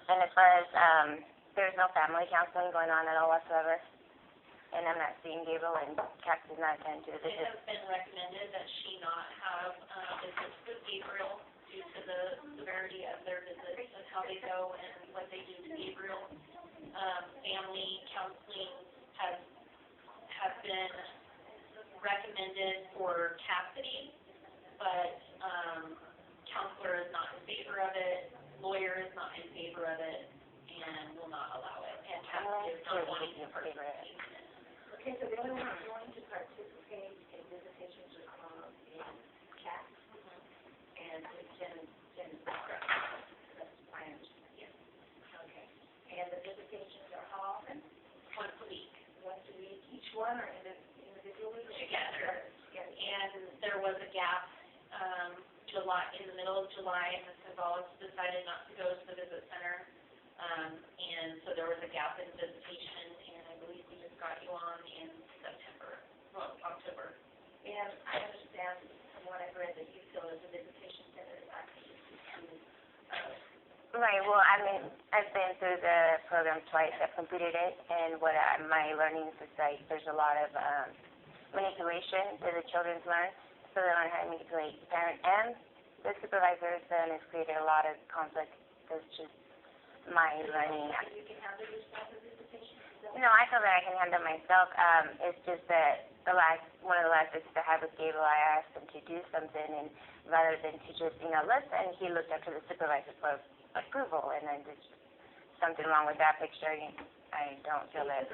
And as far as, there's no family counseling going on at all whatsoever? And I'm not seeing Gabriel, and Kat does not attend to the It visit. has been recommended that she not have visits with Gabriel due to the severity of their visits and how they go and what they do to Gabriel. Family counseling has been recommended for Cassidy, but counselor is not in favor of it, lawyer is not in favor of it, and will not allow it. And Cassidy is not wanting to participate. Okay, so the only one who's going to participate in visitations is Kat, and Jen. That's my understanding. Okay. And the visitations are how often? Once a week. Once a week, each one, or individually? Together. And there was a gap, in the middle of July, and Ms. Gonzalez decided not to go to the visit center. And so there was a gap in visitation, and I believe we just got you on in October. And I understand from what I've read that you feel as a visitation center is actually Right, well, I mean, I've been through the program twice. I've completed it, and what my learnings is like there's a lot of manipulation that the children learn, so they learn how to manipulate the parent and the supervisors, and it's created a lot of conflict. That's just my learning. You can handle yourself as a visitation? No, I feel that I can handle myself. It's just that one of the last visits I had with Gabriel, I asked him to do something, and rather than to just, listen, he looked up to the supervisor for approval, and then just something wrong with that picture. I don't feel that.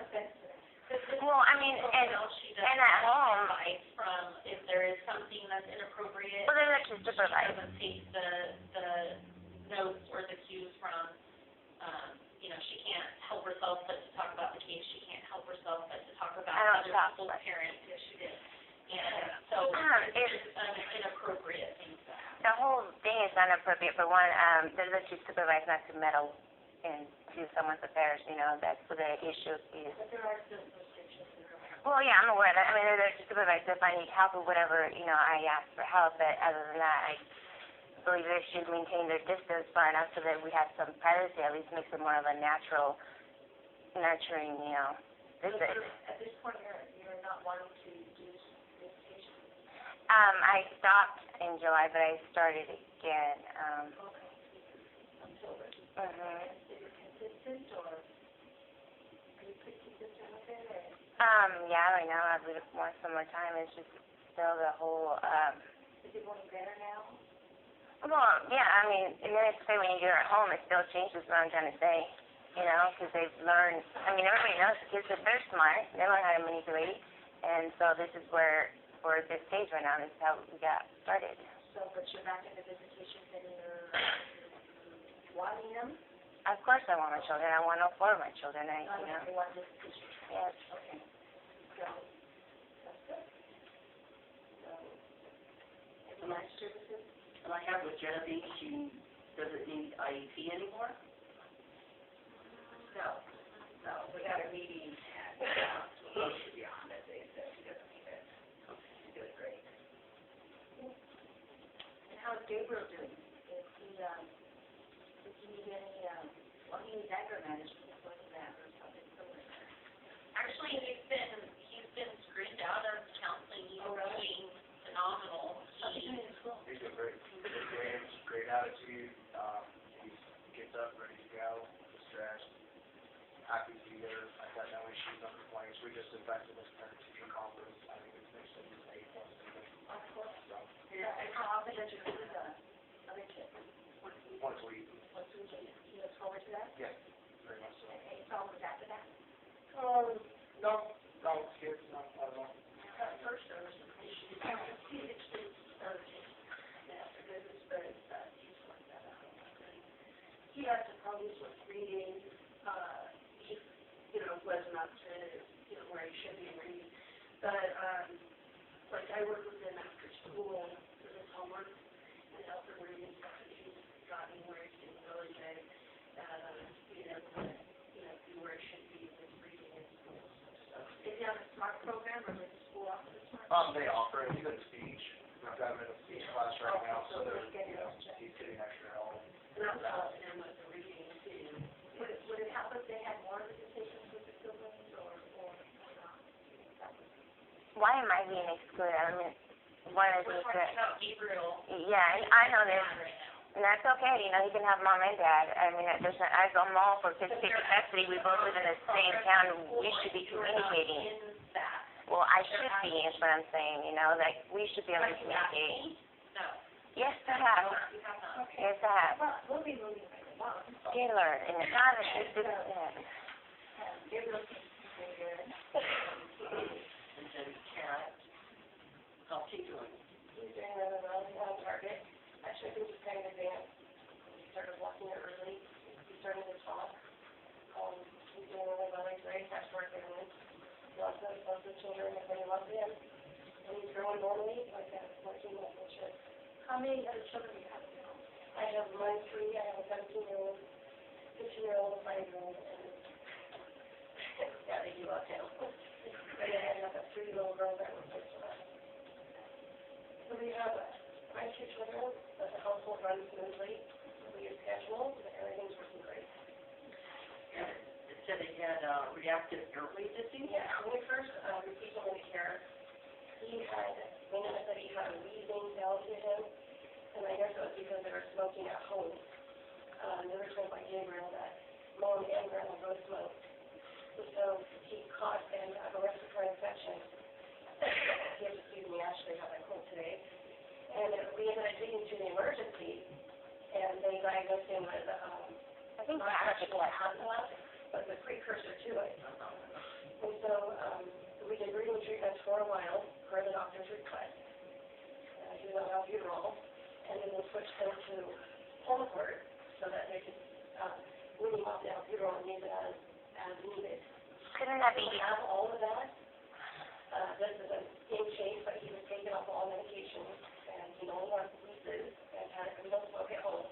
Well, I mean, and at home, from if there is something that's inappropriate. Well, they're actually supervised. She doesn't take the notes or the cues from, she can't help herself but to talk about the case. She can't help herself but to talk about other people's parents. Yes, she did. And so it's an inappropriate thing to happen. The whole thing is inappropriate. For one, they're literally supervised not to meddle into someone's affairs. That's what the issue is. But there are still restrictions. Well, yeah, I'm aware of that. I mean, they're just supervised. If I need help or whatever, I ask for help. But other than that, I believe they should maintain their distance far enough so that we have some privacy. At least makes it more of a natural, nurturing, visit. At this point, you're not wanting to do visitation? I stopped in July, but I started again. October. Is it consistent, or are you pretty consistent with it? Yeah, right now I would want some more time. It's just still the whole, Is it going better now? Well, yeah, I mean, and then it's say when you're at home, it still changes what I'm trying to say, because they've learned, everybody knows the kids, if they're smart, they learn how to manipulate, and so this is where, we're at this stage right now, this is how we got started. So, but you're back in the visitation center, wanting them? Of course I want my children, I want all 4 of my children, You want visitation? Yes. Okay. So, that's good. So, any lunch services? And I have with Genevieve, she doesn't need IEP anymore? No, we got a meeting at, beyond that day, so she doesn't need it. She's doing great. And how's Gabriel doing? Does he need any, he needs anger management, what is that, or something similar? Actually, he's been screened out of counseling. He's doing phenomenal. He's doing great. Good games, great attitude. He gets up, ready to go, stressed, happy to be there. I've got no issues, no complaints. We just invested in this parent-teacher conference. I think it's next to 8 months. Of course. So. And how often does you do the other kids? Once a week. Once a week, he looks forward to that? Yeah, very much so. And it's always after that? No, kids, not at all. First service, he has some problems with reading, he, wasn't up to, where he should be reading. But, like, I work with him after school for his homework and help him read and stuff, and he's gotten where he's getting really good, being able to, be where he should be with reading in school. So, is he on a SMART program, or does the school offer the SMART? They offer it. He's in speech. We've got him in a speech class right now, so he's getting extra help. And I'm helping him with the reading too. why am I being excluded? I mean, one of the We're things talking about Gabriel. yeah, I know this. Right now. And that's okay, you know, he can have mom and dad. I mean, I'm all for 50-50 custody. We both live in the same town. We should be communicating. In that. Well, I should be, is what I'm saying, you know, like, we should be able to communicate. No. Yes, I have. You have not. Yes, I have. Well, we'll be moving right along. Taylor, and it's not, it's just, Gabriel seems to be pretty good. And then Kat, how's he doing? He's doing really well, he's on target. Actually, I think he's kind of advanced. He started walking early, he's starting to talk. He's doing really well, he's very attached to our family. He loves the children, everybody loves him. And he's growing normally, like that, 14-month old child. How many other children do you have now? I have mine 3, I have a 17-year-old, 15-year-old, a 5-year-old, and yeah, they do love him. But then I have 3 little girls that were placed with us. So we have my 2 children, but the household runs smoothly. We have schedule, and everything's working great. And it said he had reactive airway disease? Yeah, when we first received him into care, we noticed that he had a wheezing sound to him, and I guess it was because they were smoking at home. They were told by Gabriel that mom and grandma both smoked. So he caught a respiratory infection. He has, excuse me, actually have a cold today. And we ended up taking him to the emergency, and they diagnosed him with I think not that's actual asthma, but the precursor to it. And so we did breathing treatments for a while, per the doctor's request. He was on albuterol, and then we switched him to Pulmicort so that they could wean him off the albuterol and use it as needed. couldn't that be, We have all of that. This is in shape, but he was taken off all medications, and he no longer wheezes, and we don't smoke at home.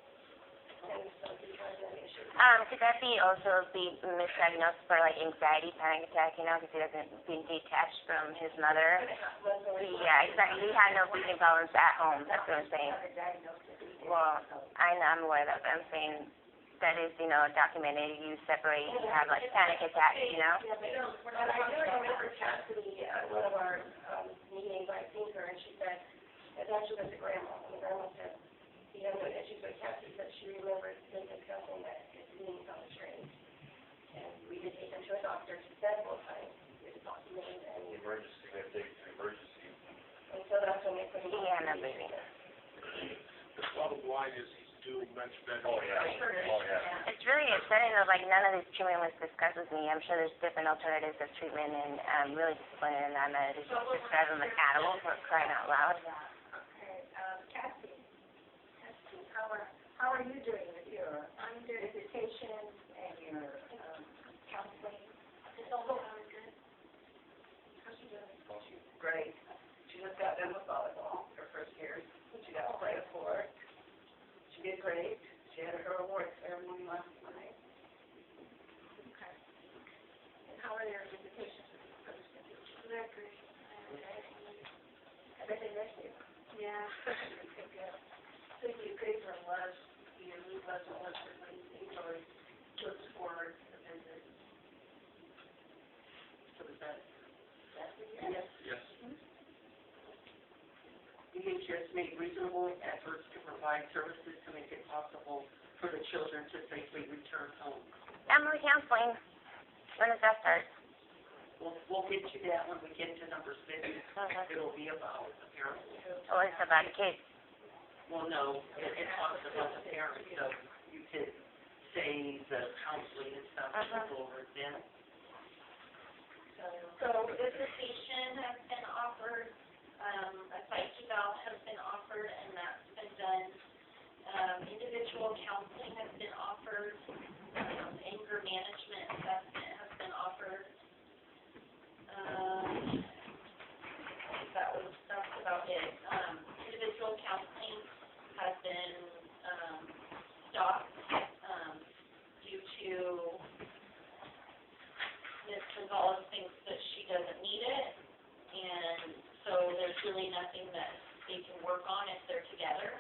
And so he has that issue. could that be also be misdiagnosed for like anxiety, panic attack, you know, because he doesn't be detached from his mother? Yeah, exactly. He had no breathing problems at home, that's what I'm saying. Well, I know, I'm aware of that, but I'm saying that is, you know, documented, you separate, you have like panic attacks, you know? And I do remember Cassidy at one of our meetings, I seen her, and she said, it's actually with the grandma, and the grandma said, you know, and she said, Cassidy said she remembered them discussing that his knees on the strain. And we did take him to a doctor, she said both times, it was documented, and Emergency, they take the emergency. and so that's when they put him on. Yeah, no breathing. The bottom line is he's doing much better. Oh, yeah, oh, yeah. It's really upsetting that like none of this treatment was discussed with me. I'm sure there's different alternatives of treatment, and really disappointed in that matter. They just describe him as animal for crying out loud. Okay, Cassidy, how are you doing with your visitation and your counseling? It's all going good. How's she doing? She's great. She just got done with volleyball, her first year. She got to play a sport. She did great. She had her award ceremony last night. Okay. And how are your visitations with your first year? They're great. I bet they miss you. Yeah. Good. So you agree for last year, we wasn't less than anything, or looks forward to the visit. So is that, Yes. Yes. DHS made reasonable efforts to provide services to make it possible for the children to safely return home. Family counseling, when does that start? We'll get to that when we get to number 6. It'll be about the parents. Oh, it's about the kids. Well, no, it talks about the parents, so you could say the counseling and stuff will go over it then. So visitation has been offered, a site eval has been offered, and that's been done. Individual counseling has been offered, anger management assessment has been offered. That's about it. Individual counseling has been, stopped, due to Ms. Gonzalez thinks that she doesn't need it, and so there's really nothing that they can work on if they're together.